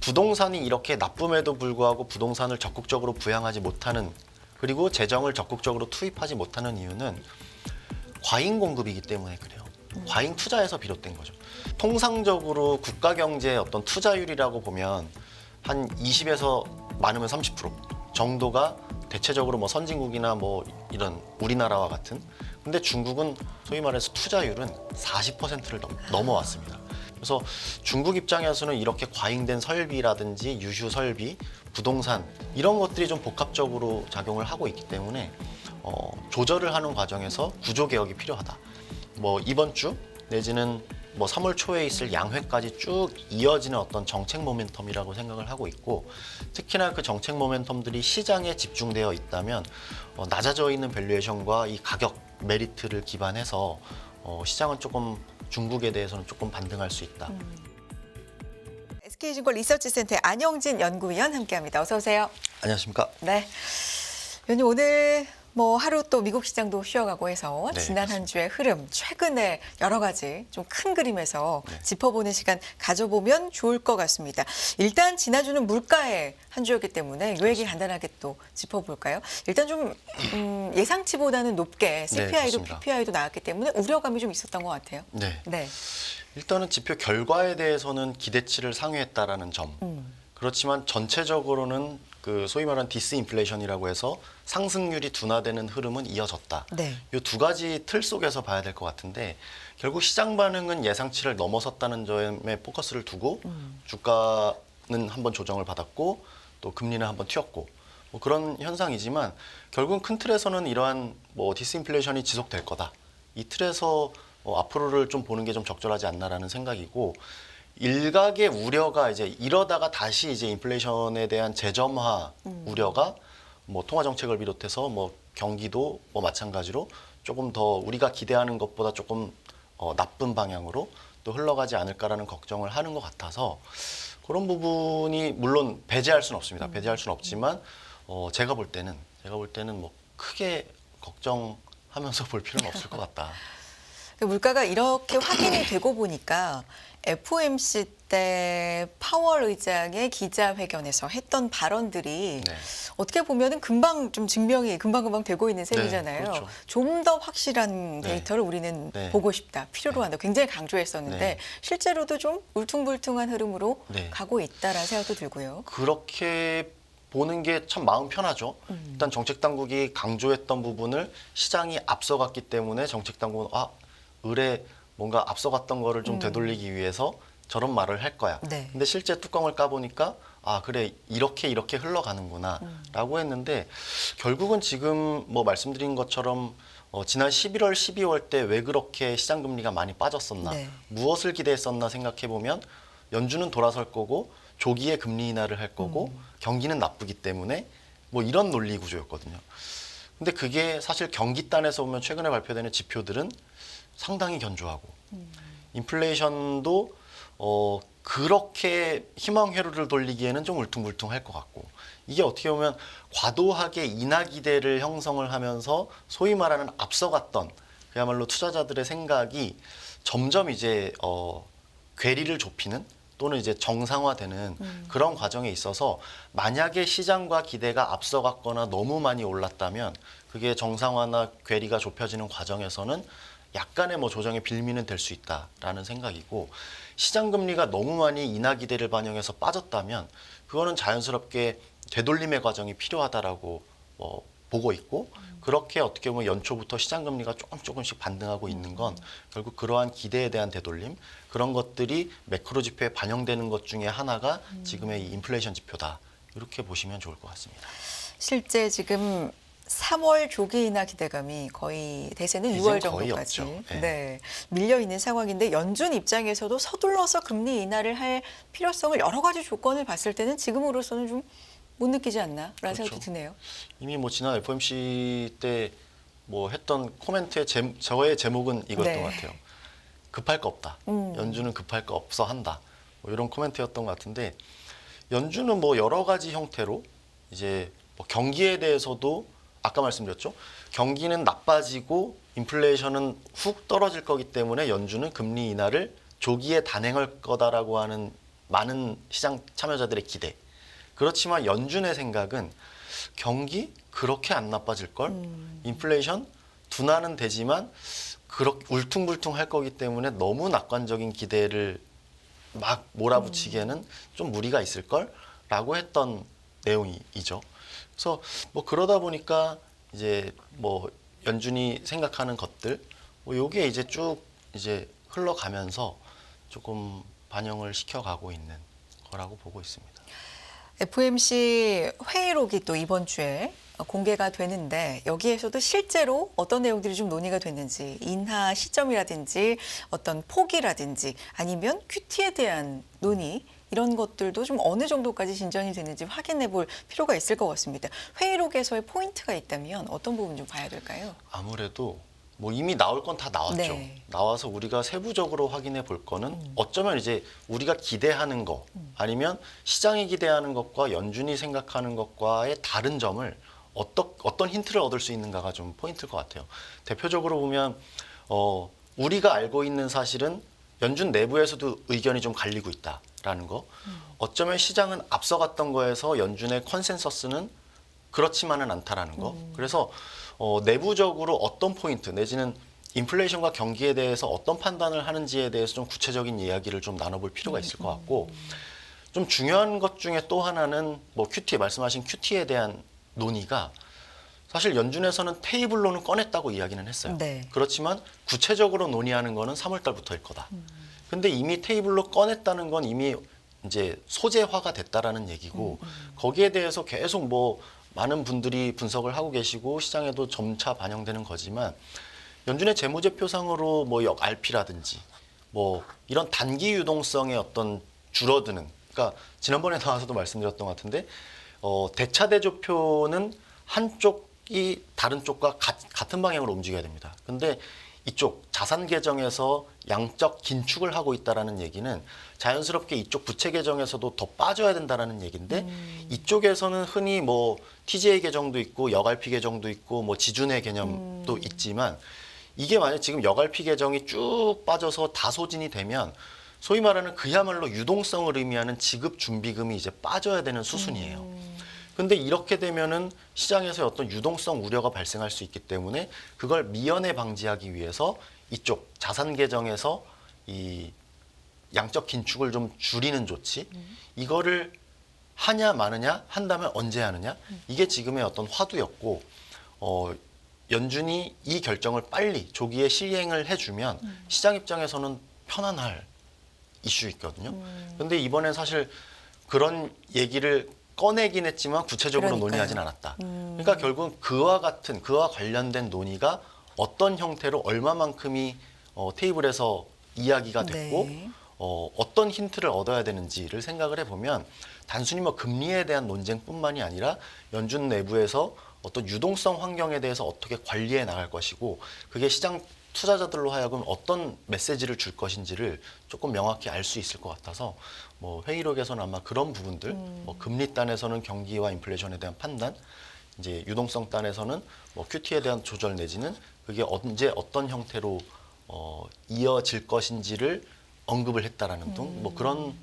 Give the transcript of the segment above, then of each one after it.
부동산이 이렇게 나쁨에도 불구하고 부동산을 적극적으로 부양하지 못하는, 그리고 재정을 적극적으로 투입하지 못하는 이유는 과잉 공급이기 때문에 그래요. 과잉 투자에서 비롯된 거죠. 통상적으로 국가 경제의 어떤 투자율이라고 보면 한 20에서 많으면 30% 정도가 대체적으로 뭐 선진국이나 뭐 이런 우리나라와 같은, 근데 중국은 소위 말해서 투자율은 40%를 넘어왔습니다. 그래서 중국 입장에서는 이렇게 과잉된 설비라든지 유휴 설비, 부동산 이런 것들이 좀 복합적으로 작용을 하고 있기 때문에 조절을 하는 과정에서 구조 개혁이 필요하다. 뭐 이번 주 내지는 뭐 3월 초에 있을 양회까지 쭉 이어지는 어떤 정책 모멘텀이라고 생각을 하고 있고, 특히나 그 정책 모멘텀들이 시장에 집중되어 있다면 낮아져 있는 밸류에이션과 이 가격 메리트를 기반해서 시장은 조금 중국에 대해서는 조금 반등할 수 있다. SK증권 리서치센터의 안영진 연구위원 함께합니다. 어서 오세요. 안녕하십니까? 네. 위원님 오늘 뭐 하루 또 미국 시장도 쉬어가고 해서 네, 지난 한 주의 흐름, 최근에 여러 가지 좀 큰 그림에서 네. 짚어보는 시간 가져보면 좋을 것 같습니다. 일단 지난주는 물가의 한 주였기 때문에 이 얘기 간단하게 또 짚어볼까요? 일단 좀 예상치보다는 높게 CPI도 그렇습니다. PPI도 나왔기 때문에 우려감이 좀 있었던 것 같아요. 네. 네. 일단은 지표 결과에 대해서는 기대치를 상회했다라는 점. 그렇지만 전체적으로는 그 소위 말하는 디스인플레이션이라고 해서 상승률이 둔화되는 흐름은 이어졌다. 네. 이 두 가지 틀 속에서 봐야 될 것 같은데, 결국 시장 반응은 예상치를 넘어섰다는 점에 포커스를 두고 주가는 한번 조정을 받았고 또 금리는 한번 튀었고 뭐 그런 현상이지만, 결국은 큰 틀에서는 이러한 뭐 디스인플레이션이 지속될 거다. 이 틀에서 앞으로를 좀 보는 게 좀 적절하지 않나라는 생각이고, 일각의 우려가 이제 이러다가 다시 이제 인플레이션에 대한 재점화 우려가 뭐 통화 정책을 비롯해서 뭐 경기도 뭐 마찬가지로 조금 더 우리가 기대하는 것보다 조금 나쁜 방향으로 또 흘러가지 않을까라는 걱정을 하는 것 같아서, 그런 부분이 물론 배제할 수는 없습니다. 배제할 수는 없지만 제가 볼 때는 뭐 크게 걱정하면서 볼 필요는 없을 것 같다. 물가가 이렇게 확인이 되고 보니까 FOMC 때 파월 의장의 기자회견에서 했던 발언들이 네. 어떻게 보면은 금방 좀 증명이 금방금방 되고 있는 셈이잖아요. 그렇죠. 좀 더 확실한 네. 데이터를 우리는 네. 보고 싶다, 필요로 네. 한다. 굉장히 강조했었는데 네. 실제로도 좀 울퉁불퉁한 흐름으로 네. 가고 있다라는 생각도 들고요. 그렇게 보는 게 참 마음 편하죠. 일단 정책 당국이 강조했던 부분을 시장이 앞서갔기 때문에 정책 당국은 의뢰 뭔가 앞서갔던 거를 좀 되돌리기 위해서 저런 말을 할 거야. 네. 근데 실제 뚜껑을 까보니까 그래 이렇게 흘러가는구나 라고 했는데, 결국은 지금 뭐 말씀드린 것처럼 지난 11월, 12월 때 왜 그렇게 시장 금리가 많이 빠졌었나, 네. 무엇을 기대했었나 생각해보면 연준은 돌아설 거고 조기에 금리 인하를 할 거고 경기는 나쁘기 때문에 뭐 이런 논리 구조였거든요. 근데 그게 사실 경기단에서 보면 최근에 발표되는 지표들은 상당히 견조하고 인플레이션도 그렇게 희망 회로를 돌리기에는 좀 울퉁불퉁할 것 같고, 이게 어떻게 보면 과도하게 인하 기대를 형성을 하면서 소위 말하는 앞서갔던 그야말로 투자자들의 생각이 점점 이제 괴리를 좁히는 또는 이제 정상화되는 그런 과정에 있어서, 만약에 시장과 기대가 앞서갔거나 너무 많이 올랐다면 그게 정상화나 괴리가 좁혀지는 과정에서는 약간의 뭐 조정의 빌미는 될 수 있다라는 생각이고, 시장 금리가 너무 많이 인하 기대를 반영해서 빠졌다면 그거는 자연스럽게 되돌림의 과정이 필요하다라고 보고 있고, 그렇게 어떻게 보면 연초부터 시장 금리가 조금씩 반등하고 있는 건 결국 그러한 기대에 대한 되돌림, 그런 것들이 매크로 지표에 반영되는 것 중에 하나가 지금의 이 인플레이션 지표다. 이렇게 보시면 좋을 것 같습니다. 실제 지금 3월 조기 인하 기대감이 거의 대세는 6월 이젠 거의 정도까지 없죠. 네. 네, 밀려 있는 상황인데, 연준 입장에서도 서둘러서 금리 인하를 할 필요성을 여러 가지 조건을 봤을 때는 지금으로서는 좀 못 느끼지 않나라는 그렇죠. 생각이 드네요. 이미 뭐 지난 FOMC 때 뭐 했던 코멘트의 저의 제목은 이거였던 네. 것 같아요. 급할 거 없다. 연준은 급할 거 없어 한다. 뭐 이런 코멘트였던 것 같은데, 연준은 뭐 여러 가지 형태로 이제 뭐 경기에 대해서도 아까 말씀드렸죠. 경기는 나빠지고 인플레이션은 훅 떨어질 거기 때문에 연준은 금리 인하를 조기에 단행할 거다라고 하는 많은 시장 참여자들의 기대. 그렇지만 연준의 생각은 경기 그렇게 안 나빠질 걸. 인플레이션 둔화는 되지만 그렇게 울퉁불퉁할 거기 때문에 너무 낙관적인 기대를 막 몰아붙이기에는 좀 무리가 있을 걸라고 했던 내용이죠. 그래서 뭐 그러다 보니까 이제 뭐 연준이 생각하는 것들 뭐 요게 이제 쭉 이제 흘러가면서 조금 반영을 시켜가고 있는 거라고 보고 있습니다. FOMC 회의록이 또 이번 주에 공개가 되는데 여기에서도 실제로 어떤 내용들이 좀 논의가 됐는지 인하 시점이라든지 어떤 폭이라든지 아니면 큐티에 대한 논의 이런 것들도 좀 어느 정도까지 진전이 됐는지 확인해 볼 필요가 있을 것 같습니다. 회의록에서의 포인트가 있다면 어떤 부분 좀 봐야 될까요? 아무래도 뭐 이미 나올 건 다 나왔죠. 네. 나와서 우리가 세부적으로 확인해 볼 거는 어쩌면 이제 우리가 기대하는 거 아니면 시장이 기대하는 것과 연준이 생각하는 것과의 다른 점을 어떤 힌트를 얻을 수 있는가가 좀 포인트일 것 같아요. 대표적으로 보면 우리가 알고 있는 사실은 연준 내부에서도 의견이 좀 갈리고 있다라는 거. 어쩌면 시장은 앞서갔던 거에서 연준의 컨센서스는 그렇지만은 않다라는 거. 그래서 내부적으로 어떤 포인트 내지는 인플레이션과 경기에 대해서 어떤 판단을 하는지에 대해서 좀 구체적인 이야기를 좀 나눠볼 필요가 있을 것 같고 좀 중요한 것 중에 또 하나는 뭐 큐티 말씀하신 큐티에 대한 논의가 사실 연준에서는 테이블로는 꺼냈다고 이야기는 했어요. 네. 그렇지만 구체적으로 논의하는 거는 3월 달부터일 거다. 근데 이미 테이블로 꺼냈다는 건 이미 이제 소재화가 됐다라는 얘기고 거기에 대해서 계속 뭐 많은 분들이 분석을 하고 계시고 시장에도 점차 반영되는 거지만 연준의 재무제표상으로 뭐 RP라든지 뭐 이런 단기 유동성의 어떤 줄어드는 그러니까 지난번에 나와서도 말씀드렸던 것 같은데 대차대조표는 한쪽이 다른 쪽과 같은 방향으로 움직여야 됩니다. 근데 이쪽 자산 계정에서 양적 긴축을 하고 있다라는 얘기는 자연스럽게 이쪽 부채 계정에서도 더 빠져야 된다라는 얘기인데 이쪽에서는 흔히 뭐 TGA 계정도 있고 역RP 계정도 있고 뭐 지준의 개념도 있지만 이게 만약 지금 역RP 계정이 쭉 빠져서 다 소진이 되면 소위 말하는 그야말로 유동성을 의미하는 지급 준비금이 이제 빠져야 되는 수순이에요. 근데 이렇게 되면은 시장에서 어떤 유동성 우려가 발생할 수 있기 때문에 그걸 미연에 방지하기 위해서 이쪽 자산 계정에서 이 양적 긴축을 좀 줄이는 조치 이거를 하냐 마느냐 한다면 언제 하느냐 이게 지금의 어떤 화두였고 연준이 이 결정을 빨리 조기에 시행을 해주면 시장 입장에서는 편안할 이슈있거든요. 근데 이번엔 사실 그런 얘기를 꺼내긴 했지만 구체적으로 그러니까요. 논의하진 않았다. 그러니까 결국은 그와 관련된 논의가 어떤 형태로 얼마만큼이 테이블에서 이야기가 됐고 네. 어떤 힌트를 얻어야 되는지를 생각을 해보면 단순히 뭐 금리에 대한 논쟁뿐만이 아니라 연준 내부에서 어떤 유동성 환경에 대해서 어떻게 관리해 나갈 것이고 그게 시장 투자자들로 하여금 어떤 메시지를 줄 것인지를 조금 명확히 알 수 있을 것 같아서 뭐 회의록에서는 아마 그런 부분들 뭐 금리 단에서는 경기와 인플레이션에 대한 판단 이제 유동성 단에서는 뭐 QT에 대한 조절 내지는 그게 언제 어떤 형태로 이어질 것인지를 언급을 했다라는 등 뭐 그런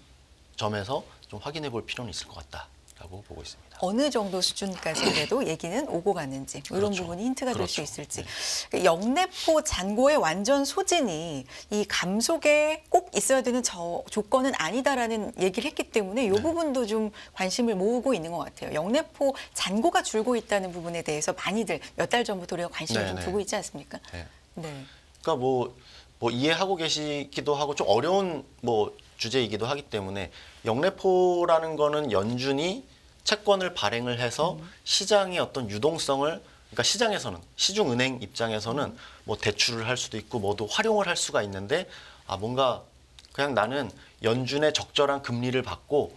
점에서 좀 확인해 볼 필요는 있을 것 같다라고 보고 있습니다. 어느 정도 수준까지 그래도 얘기는 오고 가는지 이런 그렇죠. 부분이 힌트가 될 수 그렇죠. 있을지 네. 역내포 잔고의 완전 소진이 이 감속에 꼭 있어야 되는 조건은 아니다라는 얘기를 했기 때문에 이 네. 부분도 좀 관심을 모으고 있는 것 같아요. 역내포 잔고가 줄고 있다는 부분에 대해서 많이들 몇 달 전부터 우리가 관심을 네, 좀 네. 두고 있지 않습니까? 네. 네. 그러니까 뭐 이해하고 계시기도 하고 좀 어려운 뭐 주제이기도 하기 때문에 역내포라는 거는 연준이 채권을 발행을 해서 시장의 어떤 유동성을 그러니까 시장에서는 시중은행 입장에서는 뭐 대출을 할 수도 있고 뭐도 활용을 할 수가 있는데 뭔가 그냥 나는 연준의 적절한 금리를 받고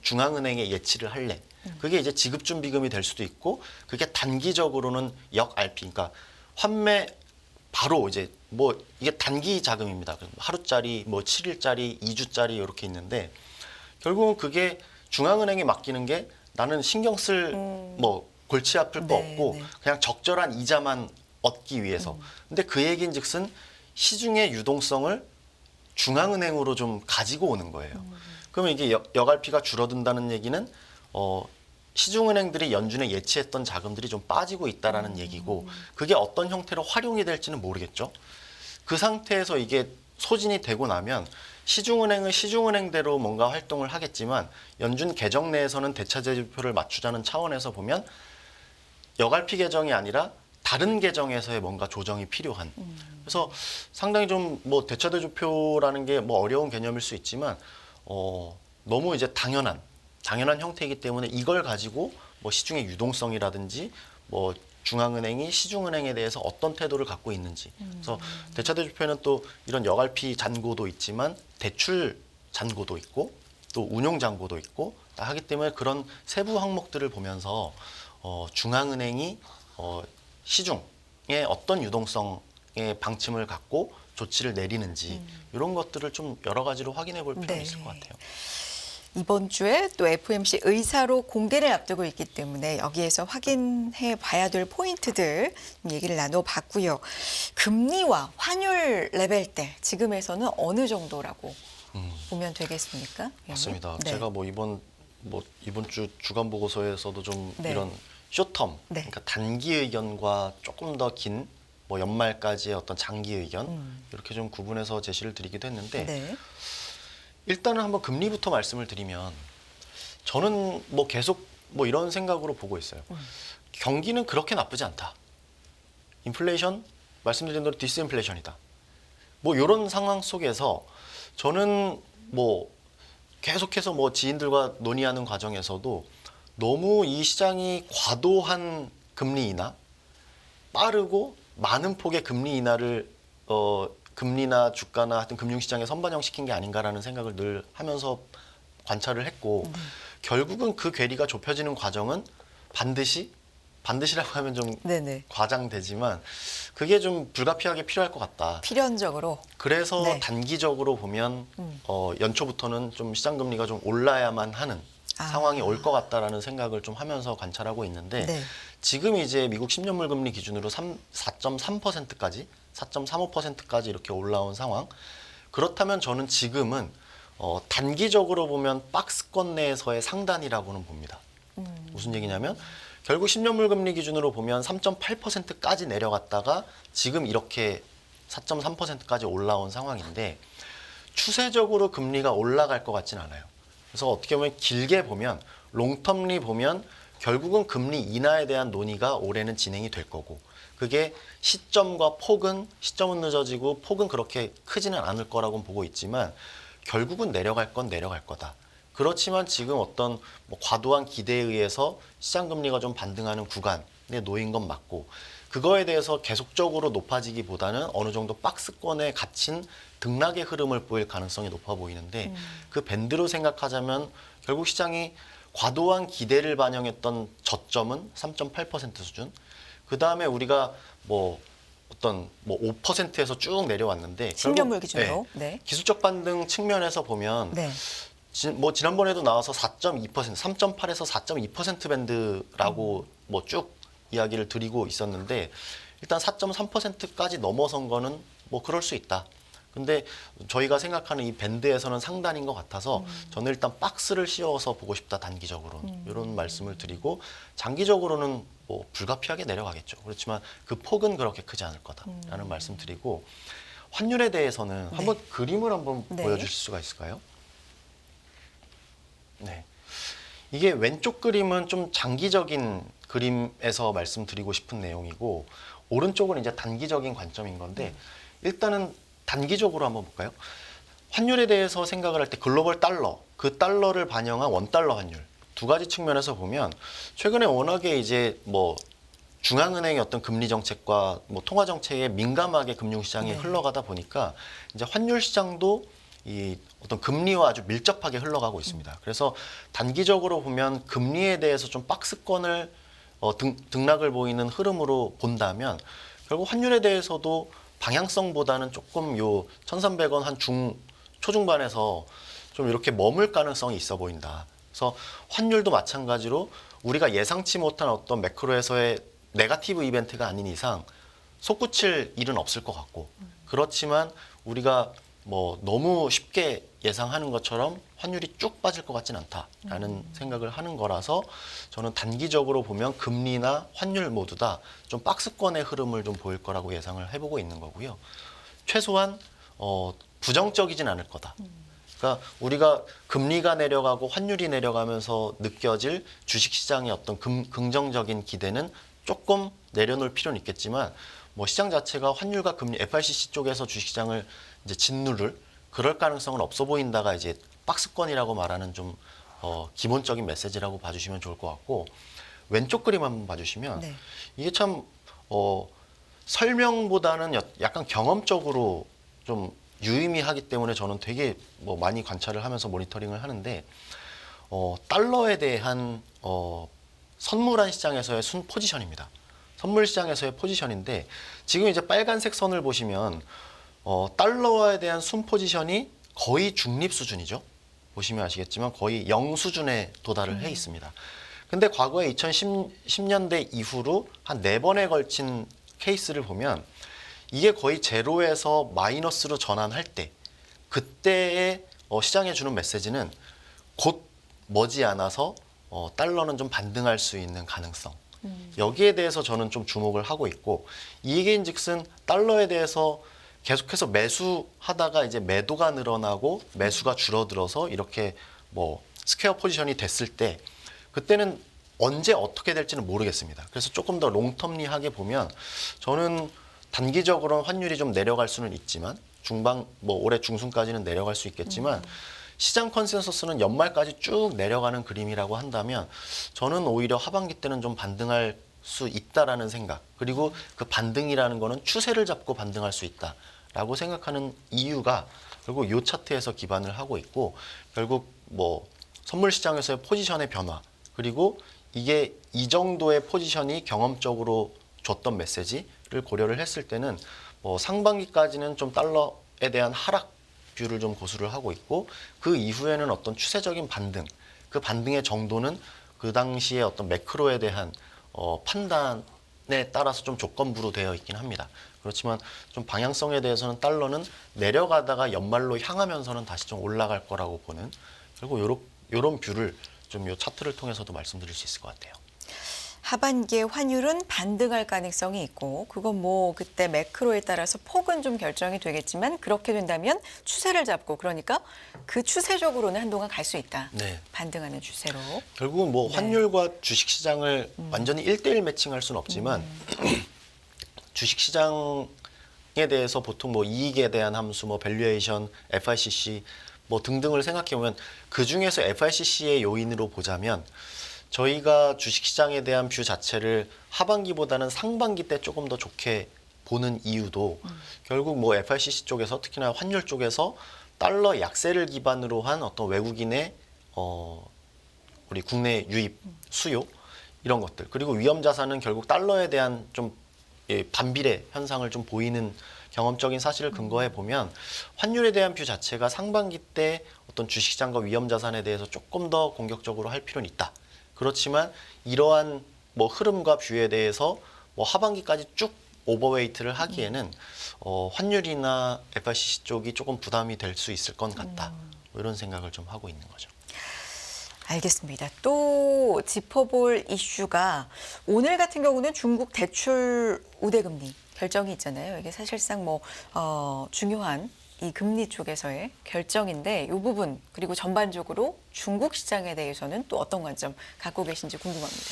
중앙은행에 예치를 할래. 그게 이제 지급준비금이 될 수도 있고 그게 단기적으로는 역RP 그러니까 환매 바로 이제 뭐 이게 단기 자금입니다. 하루짜리, 뭐 7일짜리, 2주짜리 이렇게 있는데 결국은 그게 중앙은행에 맡기는 게 나는 신경 쓸 뭐 골치 아플 거 네, 없고 네. 그냥 적절한 이자만 얻기 위해서. 근데 그 얘기인즉슨 시중의 유동성을 중앙은행으로 좀 가지고 오는 거예요. 그러면 이게 여갈피가 줄어든다는 얘기는 시중은행들이 연준에 예치했던 자금들이 좀 빠지고 있다라는 얘기고 그게 어떤 형태로 활용이 될지는 모르겠죠. 그 상태에서 이게 소진이 되고 나면 시중은행은 시중은행대로 뭔가 활동을 하겠지만 연준 계정 내에서는 대차제표를 맞추자는 차원에서 보면 여갈피 계정이 아니라 다른 계정에서의 뭔가 조정이 필요한. 그래서 상당히 좀 뭐 대차대조표라는 게 뭐 어려운 개념일 수 있지만 너무 이제 당연한 형태이기 때문에 이걸 가지고 뭐 시중의 유동성이라든지 뭐 중앙은행이 시중은행에 대해서 어떤 태도를 갖고 있는지. 그래서 대차대조표에는 또 이런 여갈피 잔고도 있지만 대출 잔고도 있고 또 운용 잔고도 있고 다 하기 때문에 그런 세부 항목들을 보면서 중앙은행이 시중에 어떤 유동성의 방침을 갖고 조치를 내리는지 이런 것들을 좀 여러 가지로 확인해 볼 필요가 네. 있을 것 같아요. 이번 주에 또 FOMC 의사로 공개를 앞두고 있기 때문에 여기에서 확인해 봐야 될 포인트들 얘기를 나눠봤고요. 금리와 환율 레벨대 지금에서는 어느 정도라고 보면 되겠습니까? 위원님? 맞습니다. 네. 제가 뭐 이번 주 주간 보고서에서도 좀 네. 이런 쇼텀, 네. 그러니까 단기 의견과 조금 더 긴 뭐 연말까지의 어떤 장기 의견 이렇게 좀 구분해서 제시를 드리기도 했는데 네. 일단은 한번 금리부터 말씀을 드리면 저는 뭐 계속 뭐 이런 생각으로 보고 있어요. 경기는 그렇게 나쁘지 않다. 인플레이션 말씀드린 대로 디스인플레이션이다. 뭐 이런 상황 속에서 저는 뭐 계속해서 뭐 지인들과 논의하는 과정에서도 너무 이 시장이 과도한 금리 인하, 빠르고 많은 폭의 금리 인하를 금리나 주가나 하여튼 금융시장에 선반영시킨 게 아닌가라는 생각을 늘 하면서 관찰을 했고 결국은 그 괴리가 좁혀지는 과정은 반드시라고 하면 좀 네네. 과장되지만 그게 좀 불가피하게 필요할 것 같다. 필연적으로. 그래서 네. 단기적으로 보면 연초부터는 좀 시장 금리가 좀 올라야만 하는 아. 상황이 올 것 같다라는 생각을 좀 하면서 관찰하고 있는데 네. 지금 이제 미국 10년물 금리 기준으로 4.3%까지 4.35%까지 이렇게 올라온 상황. 그렇다면 저는 지금은 단기적으로 보면 박스권 내에서의 상단이라고는 봅니다. 무슨 얘기냐면 결국 10년물 금리 기준으로 보면 3.8%까지 내려갔다가 지금 이렇게 4.3%까지 올라온 상황인데 추세적으로 금리가 올라갈 것 같진 않아요. 그래서 어떻게 보면 길게 보면 롱텀리 보면 결국은 금리 인하에 대한 논의가 올해는 진행이 될 거고 그게 시점은 늦어지고 폭은 그렇게 크지는 않을 거라고 보고 있지만 결국은 내려갈 건 내려갈 거다. 그렇지만 지금 어떤 뭐 과도한 기대에 의해서 시장 금리가 좀 반등하는 구간에 놓인 건 맞고 그거에 대해서 계속적으로 높아지기보다는 어느 정도 박스권에 갇힌 등락의 흐름을 보일 가능성이 높아 보이는데 그 밴드로 생각하자면 결국 시장이 과도한 기대를 반영했던 저점은 3.8% 수준. 그 다음에 우리가 뭐 어떤 뭐 5%에서 쭉 내려왔는데 10년물 기준으로. 네, 네. 기술적 반등 측면에서 보면 네. 뭐 지난번에도 나와서 4.2%, 3.8에서 4.2% 밴드라고 뭐 쭉 이야기를 드리고 있었는데 일단 4.3%까지 넘어선 거는 뭐 그럴 수 있다. 근데 저희가 생각하는 이 밴드에서는 상단인 것 같아서 저는 일단 박스를 씌워서 보고 싶다 단기적으로는 이런 말씀을 드리고 장기적으로는 뭐 불가피하게 내려가겠죠. 그렇지만 그 폭은 그렇게 크지 않을 거다라는 말씀 드리고 환율에 대해서는 한번 그림을 한번 네. 보여주실 수가 있을까요? 네. 이게 왼쪽 그림은 좀 장기적인 그림에서 말씀드리고 싶은 내용이고 오른쪽은 이제 단기적인 관점인 건데 일단은 단기적으로 한번 볼까요? 환율에 대해서 생각을 할 때 글로벌 달러, 그 달러를 반영한 원달러 환율 두 가지 측면에서 보면 최근에 워낙에 이제 뭐 중앙은행의 어떤 금리 정책과 뭐 통화 정책에 민감하게 금융시장이 흘러가다 보니까 이제 환율 시장도 이 어떤 금리와 아주 밀접하게 흘러가고 있습니다. 그래서 단기적으로 보면 금리에 대해서 좀 박스권을 등락을 보이는 흐름으로 본다면 결국 환율에 대해서도 방향성보다는 조금 요 1,300원 한 초중반에서 좀 이렇게 머물 가능성이 있어 보인다. 그래서 환율도 마찬가지로 우리가 예상치 못한 어떤 매크로에서의 네거티브 이벤트가 아닌 이상 솟구칠 일은 없을 것 같고 그렇지만 우리가 뭐 너무 쉽게 예상하는 것처럼 환율이 쭉 빠질 것 같진 않다라는 생각을 하는 거라서 저는 단기적으로 보면 금리나 환율 모두 다 좀 박스권의 흐름을 좀 보일 거라고 예상을 해보고 있는 거고요. 최소한 부정적이진 않을 거다. 그러니까 우리가 금리가 내려가고 환율이 내려가면서 느껴질 주식시장의 어떤 긍정적인 기대는 조금 내려놓을 필요는 있겠지만 뭐 시장 자체가 환율과 금리 FRCC 쪽에서 주식시장을 이제 짓누를 그럴 가능성은 없어 보인다가 이제 박스권이라고 말하는 좀 기본적인 메시지라고 봐주시면 좋을 것 같고 왼쪽 그림 한번 봐주시면 네. 이게 참 설명보다는 약간 경험적으로 좀 유의미하기 때문에 저는 되게 뭐 많이 관찰을 하면서 모니터링을 하는데 달러에 대한 선물한 시장에서의 순 포지션입니다. 선물 시장에서의 포지션인데 지금 이제 빨간색 선을 보시면 달러에 대한 순 포지션이 거의 중립 수준이죠. 보시면 아시겠지만 거의 0 수준에 도달을 해 있습니다. 근데 과거에 2010년대 이후로 한 4번에 걸친 케이스를 보면 이게 거의 제로에서 마이너스로 전환할 때 그때의 시장에 주는 메시지는 곧 머지않아서 달러는 좀 반등할 수 있는 가능성. 여기에 대해서 저는 좀 주목을 하고 있고 이게인즉슨 달러에 대해서 계속해서 매수하다가 이제 매도가 늘어나고 매수가 줄어들어서 이렇게 뭐 스퀘어 포지션이 됐을 때 그때는 언제 어떻게 될지는 모르겠습니다. 그래서 조금 더 롱텀리하게 보면 저는 단기적으로는 환율이 좀 내려갈 수는 있지만 중반 뭐 올해 중순까지는 내려갈 수 있겠지만 시장 컨센서스는 연말까지 쭉 내려가는 그림이라고 한다면 저는 오히려 하반기 때는 좀 반등할 수 있다라는 생각 그리고 그 반등이라는 거는 추세를 잡고 반등할 수 있다라고 생각하는 이유가 결국 이 차트에서 기반을 하고 있고 결국 뭐 선물 시장에서의 포지션의 변화 그리고 이게 이 정도의 포지션이 경험적으로 줬던 메시지를 고려를 했을 때는 뭐 상반기까지는 좀 달러에 대한 하락 뷰를 좀 고수를 하고 있고 그 이후에는 어떤 추세적인 반등, 그 반등의 정도는 그 당시에 어떤 매크로에 대한 판단에 따라서 좀 조건부로 되어 있긴 합니다. 그렇지만 좀 방향성에 대해서는 달러는 내려가다가 연말로 향하면서는 다시 좀 올라갈 거라고 보는 결국 요런 뷰를 좀 요 차트를 통해서도 말씀드릴 수 있을 것 같아요. 하반기에 환율은 반등할 가능성이 있고 그건 뭐 그때 매크로에 따라서 폭은 좀 결정이 되겠지만 그렇게 된다면 추세를 잡고 그러니까 그 추세적으로는 한동안 갈 수 있다. 네. 반등하는 추세로. 결국은 뭐 네. 환율과 주식시장을 완전히 1대1 매칭할 수는 없지만 주식시장에 대해서 보통 뭐 이익에 대한 함수, 뭐 밸류에이션, FICC 뭐 등등을 생각해 보면 그 중에서 FICC의 요인으로 보자면 저희가 주식시장에 대한 뷰 자체를 하반기보다는 상반기 때 조금 더 좋게 보는 이유도 결국 뭐 FICC 쪽에서 특히나 환율 쪽에서 달러 약세를 기반으로 한 어떤 외국인의 우리 국내 유입 수요 이런 것들 그리고 위험 자산은 결국 달러에 대한 좀 반비례 현상을 좀 보이는 경험적인 사실을 근거해 보면 환율에 대한 뷰 자체가 상반기 때 어떤 주식시장과 위험 자산에 대해서 조금 더 공격적으로 할 필요는 있다. 그렇지만 이러한 뭐 흐름과 뷰에 대해서 뭐 하반기까지 쭉 오버웨이트를 하기에는 환율이나 FICC 쪽이 조금 부담이 될 수 있을 것 같다. 뭐 이런 생각을 좀 하고 있는 거죠. 알겠습니다. 또 짚어볼 이슈가 오늘 같은 경우는 중국 대출 우대금리 결정이 있잖아요. 이게 사실상 뭐 중요한 이 금리 쪽에서의 결정인데 이 부분 그리고 전반적으로 중국 시장에 대해서는 또 어떤 관점 갖고 계신지 궁금합니다.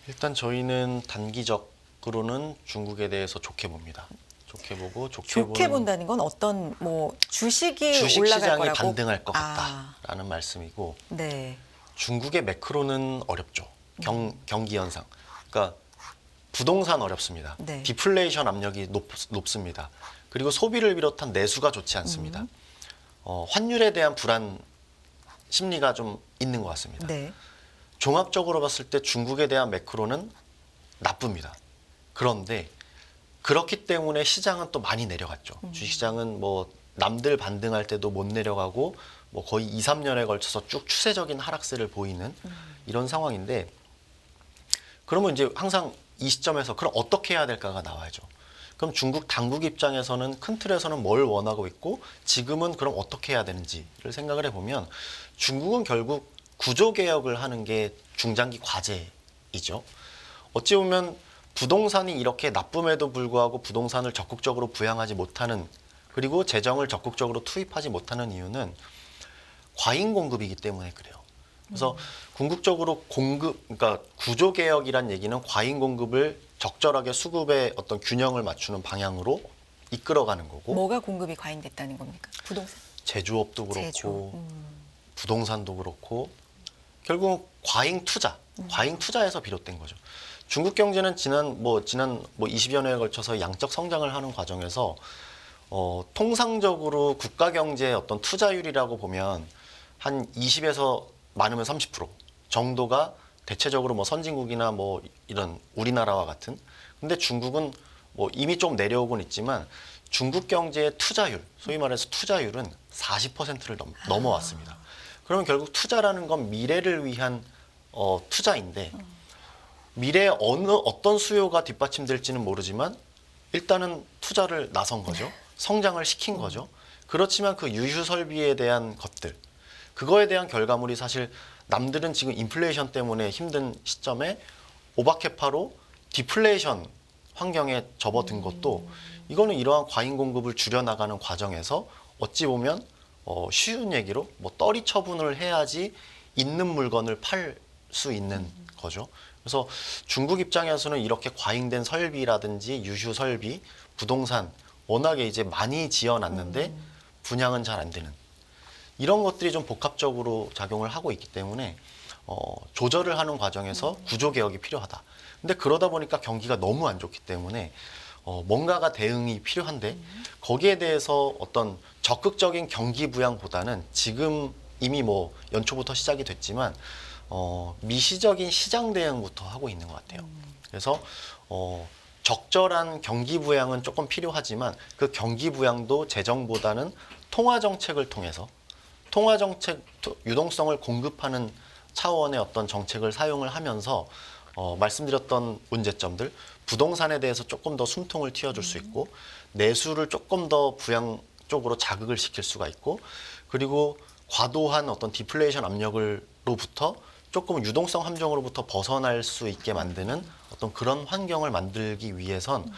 일단 저희는 단기적으로는 중국에 대해서 좋게 봅니다. 좋게 보고 좋게 본다는 건 어떤 뭐 주식이 올라갈 주식시장이 거라고 반등할 것 같다라는 말씀이고 네. 중국의 매크로는 어렵죠. 경기 현상. 그러니까 부동산 어렵습니다. 네. 디플레이션 압력이 높습니다. 그리고 소비를 비롯한 내수가 좋지 않습니다. 환율에 대한 불안 심리가 좀 있는 것 같습니다. 네. 종합적으로 봤을 때 중국에 대한 매크로는 나쁩니다. 그런데 그렇기 때문에 시장은 또 많이 내려갔죠. 주식시장은 뭐 남들 반등할 때도 못 내려가고 뭐 거의 2, 3년에 걸쳐서 쭉 추세적인 하락세를 보이는 이런 상황인데 그러면 이제 항상 이 시점에서 그럼 어떻게 해야 될까가 나와야죠. 그럼 중국 당국 입장에서는 큰 틀에서는 뭘 원하고 있고 지금은 그럼 어떻게 해야 되는지를 생각을 해보면 중국은 결국 구조개혁을 하는 게 중장기 과제이죠. 어찌 보면 부동산이 이렇게 나쁨에도 불구하고 부동산을 적극적으로 부양하지 못하는 그리고 재정을 적극적으로 투입하지 못하는 이유는 과잉 공급이기 때문에 그래요. 그래서 궁극적으로 그러니까 구조개혁이란 얘기는 과잉 공급을 적절하게 수급의 어떤 균형을 맞추는 방향으로 이끌어가는 거고 뭐가 공급이 과잉됐다는 겁니까? 부동산? 제조업도 그렇고 제조. 부동산도 그렇고 결국 과잉 투자에서 비롯된 거죠. 중국 경제는 지난 20여 년에 걸쳐서 양적 성장을 하는 과정에서 통상적으로 국가 경제의 어떤 투자율이라고 보면 한 20에서 많으면 30% 정도가 대체적으로 뭐 선진국이나 뭐 이런 우리나라와 같은. 근데 중국은 뭐 이미 좀 내려오곤 있지만 중국 경제의 투자율, 소위 말해서 투자율은 40%를 넘어왔습니다. 그러면 결국 투자라는 건 미래를 위한 투자인데 미래에 어떤 수요가 뒷받침될지는 모르지만 일단은 투자를 나선 거죠. 성장을 시킨 거죠. 그렇지만 그 유휴 설비에 대한 것들, 그거에 대한 결과물이 사실 남들은 지금 인플레이션 때문에 힘든 시점에 오바케파로 디플레이션 환경에 접어든 것도 이거는 이러한 과잉 공급을 줄여나가는 과정에서 어찌 보면 쉬운 얘기로 뭐 떨이 처분을 해야지 있는 물건을 팔 수 있는 거죠. 그래서 중국 입장에서는 이렇게 과잉된 설비라든지 유휴 설비, 부동산 워낙에 이제 많이 지어놨는데 분양은 잘 안 되는 이런 것들이 좀 복합적으로 작용을 하고 있기 때문에 조절을 하는 과정에서 구조 개혁이 필요하다. 근데 그러다 보니까 경기가 너무 안 좋기 때문에 뭔가가 대응이 필요한데 거기에 대해서 어떤 적극적인 경기 부양보다는 지금 이미 뭐 연초부터 시작이 됐지만 미시적인 시장 대응부터 하고 있는 것 같아요. 그래서 적절한 경기 부양은 조금 필요하지만 그 경기 부양도 재정보다는 통화 정책을 통해서 통화 정책 유동성을 공급하는 차원의 어떤 정책을 사용을 하면서 말씀드렸던 문제점들 부동산에 대해서 조금 더 숨통을 틔워줄 수 있고 내수를 조금 더 부양 쪽으로 자극을 시킬 수가 있고 그리고 과도한 어떤 디플레이션 압력으로부터 조금 유동성 함정으로부터 벗어날 수 있게 만드는 어떤 그런 환경을 만들기 위해선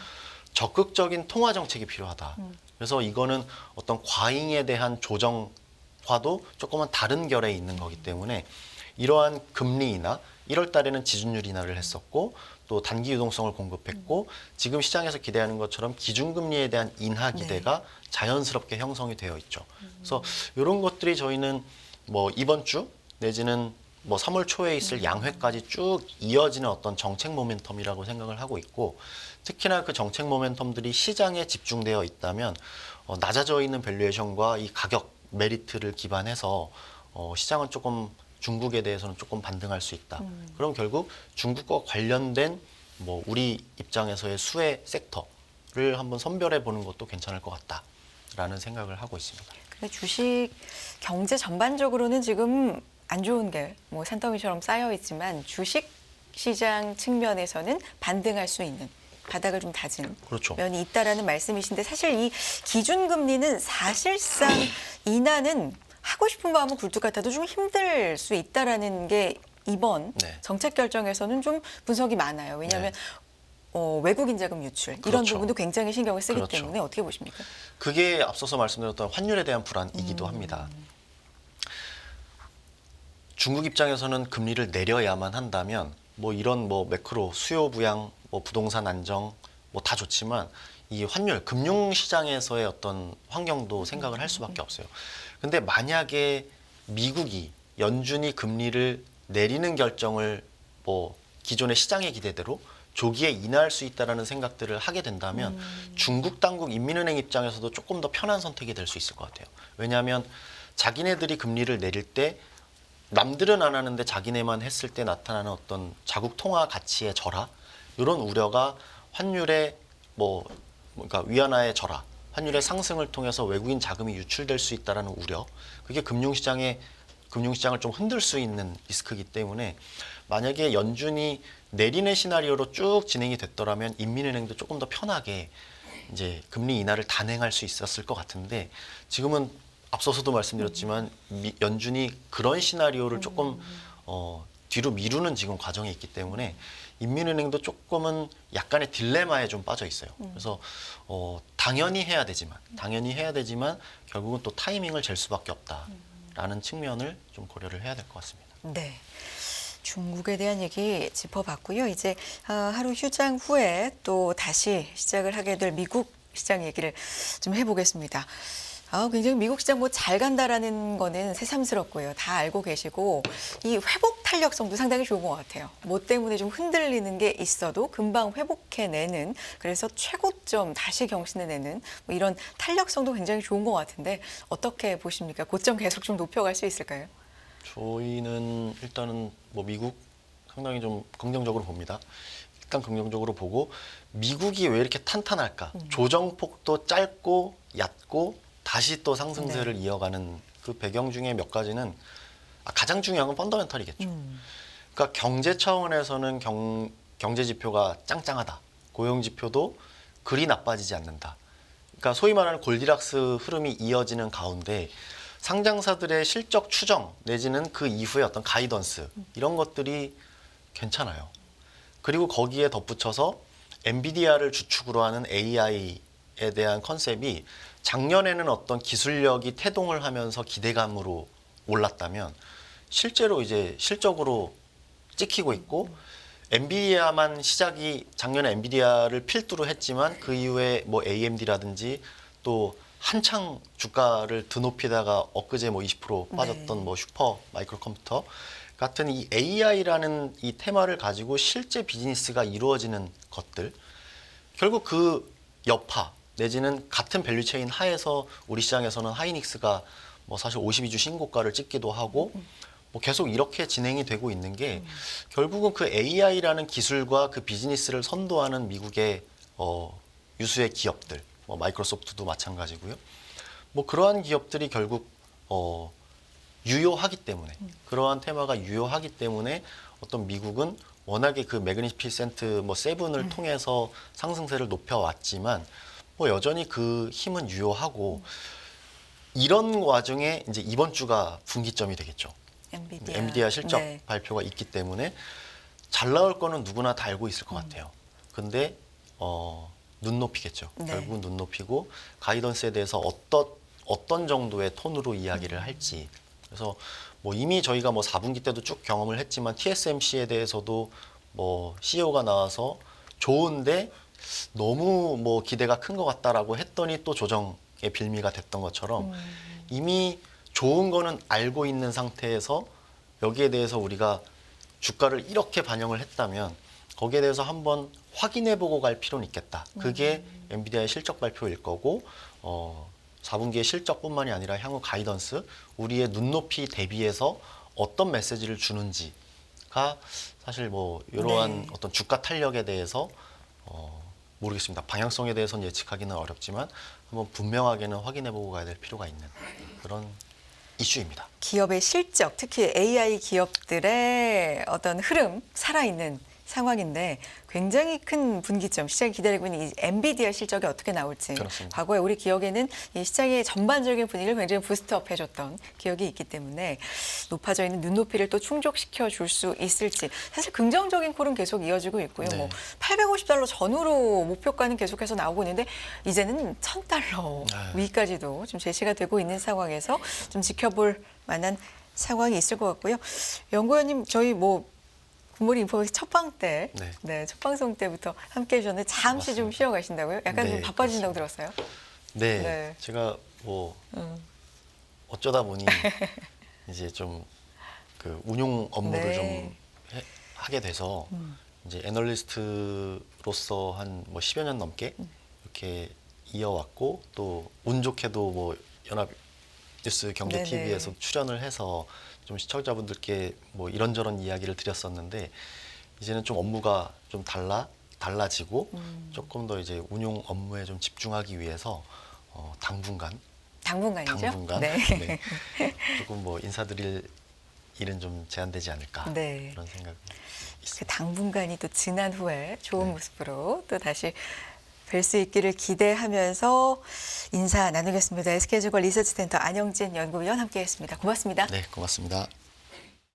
적극적인 통화 정책이 필요하다. 그래서 이거는 어떤 과잉에 대한 조정과도 조금은 다른 결에 있는 거기 때문에 이러한 금리 인하 1월 달에는 지준율 인하를 했었고 또 단기 유동성을 공급했고 지금 시장에서 기대하는 것처럼 기준금리에 대한 인하 기대가 자연스럽게 형성이 되어 있죠. 그래서 이런 것들이 저희는 뭐 이번 주 내지는 뭐 3월 초에 있을 양회까지 쭉 이어지는 어떤 정책 모멘텀이라고 생각을 하고 있고 특히나 그 정책 모멘텀들이 시장에 집중되어 있다면 낮아져 있는 밸류에이션과 이 가격 메리트를 기반해서 시장은 조금 중국에 대해서는 조금 반등할 수 있다. 그럼 결국 중국과 관련된 뭐 우리 입장에서의 수혜 섹터를 한번 선별해 보는 것도 괜찮을 것 같다라는 생각을 하고 있습니다. 근데 주식 경제 전반적으로는 지금 안 좋은 게 뭐 산더미처럼 쌓여 있지만 주식 시장 측면에서는 반등할 수 있는 바닥을 좀 다진 그렇죠. 면이 있다라는 말씀이신데 사실 이 기준금리는 사실상 인하는 하고 싶은 마음은 굴뚝 같아도 좀 힘들 수 있다라는 게 이번 정책 결정에서는 좀 분석이 많아요. 왜냐하면 외국인 자금 유출 이런 그렇죠. 부분도 굉장히 신경을 쓰기 그렇죠. 때문에 어떻게 보십니까? 그게 앞서서 말씀드렸던 환율에 대한 불안이기도 합니다. 중국 입장에서는 금리를 내려야만 한다면 뭐 이런 뭐 매크로 수요 부양, 뭐 부동산 안정 뭐 다 좋지만 이 환율 금융 시장에서의 어떤 환경도 생각을 할 수밖에 없어요. 근데 만약에 미국이 연준이 금리를 내리는 결정을 뭐 기존의 시장의 기대대로 조기에 인하할 수 있다라는 생각들을 하게 된다면 중국 당국 인민은행 입장에서도 조금 더 편한 선택이 될 수 있을 것 같아요. 왜냐하면 자기네들이 금리를 내릴 때 남들은 안 하는데 자기네만 했을 때 나타나는 어떤 자국 통화 가치의 절하 이런 우려가 환율의 그러니까 위안화의 절하, 환율의 상승을 통해서 외국인 자금이 유출될 수 있다라는 우려, 그게 금융시장을 좀 흔들 수 있는 리스크이기 때문에 만약에 연준이 내리는 시나리오로 쭉 진행이 됐더라면 인민은행도 조금 더 편하게 이제 금리 인하를 단행할 수 있었을 것 같은데 지금은 앞서서도 말씀드렸지만 연준이 그런 시나리오를 조금 뒤로 미루는 지금 과정에 있기 때문에 인민은행도 조금은 약간의 딜레마에 좀 빠져 있어요. 그래서 당연히 해야 되지만 결국은 또 타이밍을 잴 수밖에 없다라는 측면을 좀 고려를 해야 될 것 같습니다. 네. 중국에 대한 얘기 짚어봤고요. 이제 하루 휴장 후에 또 다시 시작을 하게 될 미국 시장 얘기를 좀 해보겠습니다. 굉장히 미국 시장 뭐 잘 간다라는 거는 새삼스럽고요. 다 알고 계시고 이 회복 탄력성도 상당히 좋은 것 같아요. 뭐 때문에 좀 흔들리는 게 있어도 금방 회복해내는, 그래서 최고점 다시 경신해내는 뭐 이런 탄력성도 굉장히 좋은 것 같은데 어떻게 보십니까? 고점 계속 좀 높여갈 수 있을까요? 저희는 일단은 뭐 미국 상당히 좀 긍정적으로 봅니다. 일단 긍정적으로 보고 미국이 왜 이렇게 탄탄할까? 조정폭도 짧고 얕고 다시 또 상승세를 이어가는 그 배경 중에 몇 가지는 가장 중요한 건 펀더멘털이겠죠. 그러니까 경제 차원에서는 경제 지표가 짱짱하다. 고용 지표도 그리 나빠지지 않는다. 그러니까 소위 말하는 골디락스 흐름이 이어지는 가운데 상장사들의 실적 추정 내지는 그 이후의 어떤 가이던스 이런 것들이 괜찮아요. 그리고 거기에 덧붙여서 엔비디아를 주축으로 하는 AI에 대한 컨셉이 작년에는 어떤 기술력이 태동을 하면서 기대감으로 올랐다면 실제로 이제 실적으로 찍히고 있고 엔비디아만 시작이 작년에 엔비디아를 필두로 했지만 그 이후에 뭐 AMD라든지 또 한창 주가를 드높이다가 엊그제 뭐 20% 빠졌던 뭐 슈퍼 마이크로 컴퓨터 같은 이 AI라는 이 테마를 가지고 실제 비즈니스가 이루어지는 것들, 결국 그 여파 내지는 같은 밸류체인 하에서 우리 시장에서는 하이닉스가 뭐 사실 52주 신고가를 찍기도 하고 뭐 계속 이렇게 진행이 되고 있는 게 결국은 그 AI라는 기술과 그 비즈니스를 선도하는 미국의 유수의 기업들, 뭐 마이크로소프트도 마찬가지고요. 뭐 그러한 기업들이 결국 유효하기 때문에 그러한 테마가 유효하기 때문에 어떤 미국은 워낙에 그 매그니피센트 뭐 세븐을 통해서 상승세를 높여왔지만 뭐 여전히 그 힘은 유효하고 이런 와중에 이제 이번 주가 분기점이 되겠죠. 엔비디아 실적 발표가 있기 때문에 잘 나올 거는 누구나 다 알고 있을 것 같아요. 근데 눈높이겠죠. 결국은 눈높이고 가이던스에 대해서 어떤 정도의 톤으로 이야기를 할지. 그래서 뭐 이미 저희가 뭐 4분기 때도 쭉 경험을 했지만 TSMC에 대해서도 뭐 CEO가 나와서 좋은데 너무 뭐 기대가 큰 것 같다라고 했더니 또 조정의 빌미가 됐던 것처럼 이미 좋은 거는 알고 있는 상태에서 여기에 대해서 우리가 주가를 이렇게 반영을 했다면 거기에 대해서 한번 확인해보고 갈 필요는 있겠다. 그게 엔비디아의 실적 발표일 거고 4분기의 실적뿐만이 아니라 향후 가이던스, 우리의 눈높이 대비해서 어떤 메시지를 주는지가 사실 뭐 이러한 어떤 주가 탄력에 대해서 모르겠습니다. 방향성에 대해서는 예측하기는 어렵지만 한번 분명하게는 확인해보고 가야 될 필요가 있는 그런 이슈입니다. 기업의 실적, 특히 AI 기업들의 어떤 흐름, 살아있는 상황인데 굉장히 큰 분기점, 시장이 기다리고 있는 이 엔비디아 실적이 어떻게 나올지. 그렇습니다. 과거에 우리 기억에는 이 시장의 전반적인 분위기를 굉장히 부스트업 해줬던 기억이 있기 때문에 높아져 있는 눈높이를 또 충족시켜 줄 수 있을지. 사실 긍정적인 콜은 계속 이어지고 있고요. 뭐 $850 전후로 목표가는 계속해서 나오고 있는데 이제는 $1,000 위까지도 좀 제시가 되고 있는 상황에서 좀 지켜볼 만한 상황이 있을 것 같고요. 연구원님, 저희 뭐 굿모닝 인포메이션 첫방 때, 첫 방송 때부터 함께 해주셨는데 잠시 좀 쉬어 가신다고요? 약간 좀 바빠지신다고 들었어요? 네, 제가 뭐 어쩌다 보니 이제 좀 그 운용 업무를 좀 하게 돼서 이제 애널리스트로서 한 뭐 10여 년 넘게 이렇게 이어왔고 또 운 좋게도 뭐 연합뉴스 경제 TV에서 출연을 해서 좀 시청자분들께 뭐 이런저런 이야기를 드렸었는데 이제는 좀 업무가 좀 달라지고 조금 더 이제 운용 업무에 좀 집중하기 위해서 당분간이죠? 당분간 네. 조금 뭐 인사드릴 일은 좀 제한되지 않을까 그런 생각이 있습니다. 그 당분간이 또 지난 후에 좋은 모습으로 또 다시 뵐 수 있기를 기대하면서 인사 나누겠습니다. SK증권 리서치센터 안영진 연구위원 함께했습니다. 고맙습니다. 네, 고맙습니다.